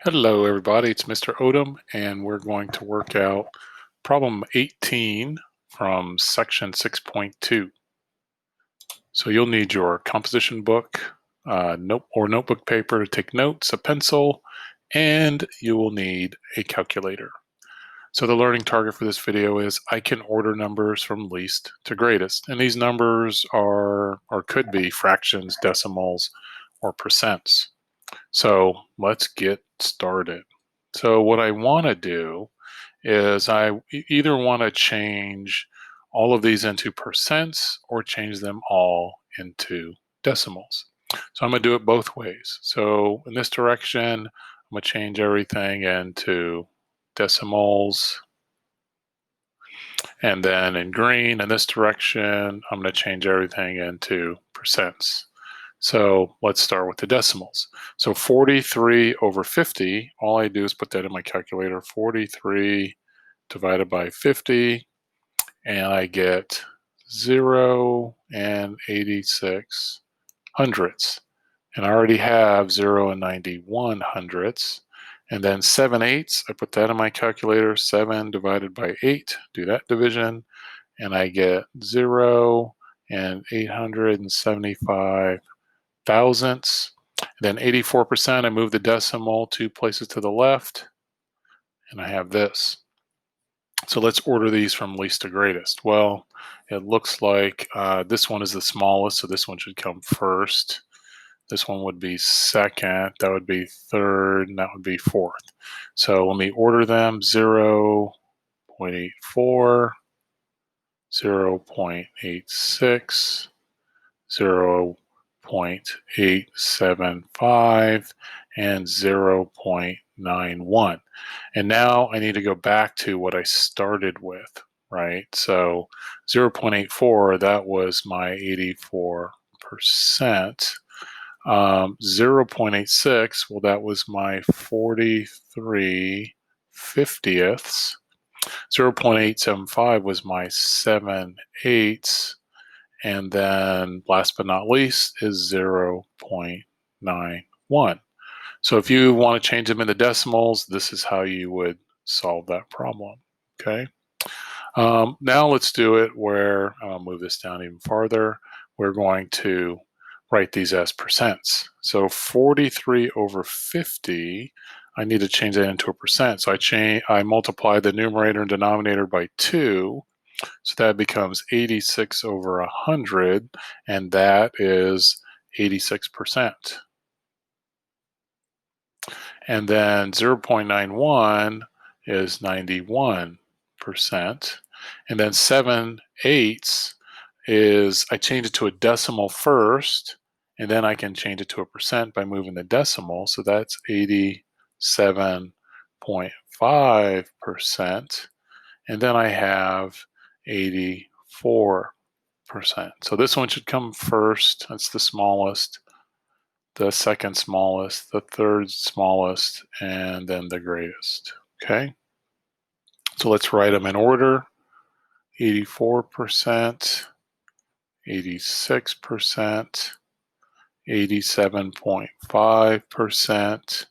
Hello, everybody. It's Mr. Odom, and we're going to work out problem 18 from section 6.2. So you'll need your composition book, notebook paper to take notes, a pencil, and you will need a calculator. So the learning target for this video is I can order numbers from least to greatest, and these numbers are or could be fractions, decimals, or percents. So let's get started. So what I want to do is I either want to change all of these into percents or change them all into decimals. So I'm going to do it both ways. So in this direction, I'm going to change everything into decimals. And then in green, in this direction, I'm going to change everything into percents. So let's start with the decimals. So 43 over 50, all I do is put that in my calculator, 43 divided by 50, and I get 0 and 86 hundredths. And I already have 0 and 91 hundredths. And then 7/8, I put that in my calculator, 7 divided by 8, do that division, and I get 0 and 875 thousandths. Then 84%, I move the decimal 2 places to the left, and I have this. So let's order these from least to greatest. Well, it looks like this one is the smallest, so this one should come first. This one would be second, that would be third, and that would be fourth. So let me order them: 0 0.84, 0 0.86, 0 0.875, and 0 0.91. And now I need to go back to what I started with, right? So 0 0.84, that was my 84%. 0 0.86, well, that was my 43 fiftieths. 0 0.875 was my 7/8. And then last but not least is 0 0.91. So if you want to change them into decimals, this is how you would solve that problem, okay? Now let's do it where, I'll move this down even farther, we're going to write these as percents. So 43 over 50, I need to change that into a percent. So I multiply the numerator and denominator by 2, so that becomes 86 over 100, and that is 86%. And then 0 0.91 is 91%. And then 7/8 is, I change it to a decimal first, and then I can change it to a percent by moving the decimal. So that's 87.5%. And then I have 84%. So this one should come first. That's the smallest, the second smallest, the third smallest, and then the greatest. Okay. So let's write them in order: 84%, 86%, 87.5%,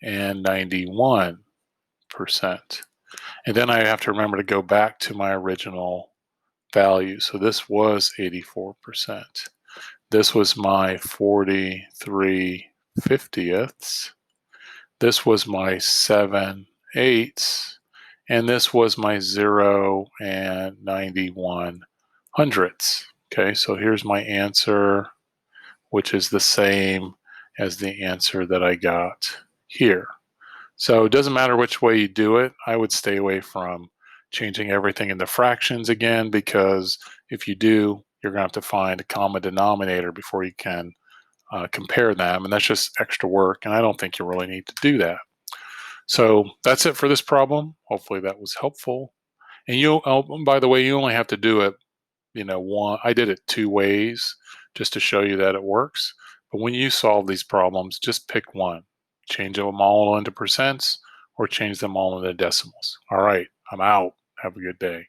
and 91%. And then I have to remember to go back to my original value. So this was 84%. This was my 43 fiftieths. This was my 7/8, and this was my 0 and 91 hundredths. Okay, so here's my answer, which is the same as the answer that I got here. So it doesn't matter which way you do it. I would stay away from changing everything into fractions again, because if you do, you're going to have to find a common denominator before you can compare them, and that's just extra work, and I don't think you really need to do that. So that's it for this problem. Hopefully that was helpful. And by the way, you only have to do it, I did it 2 ways just to show you that it works. But when you solve these problems, just pick one. Change them all into percents or change them all into decimals. All right, I'm out. Have a good day.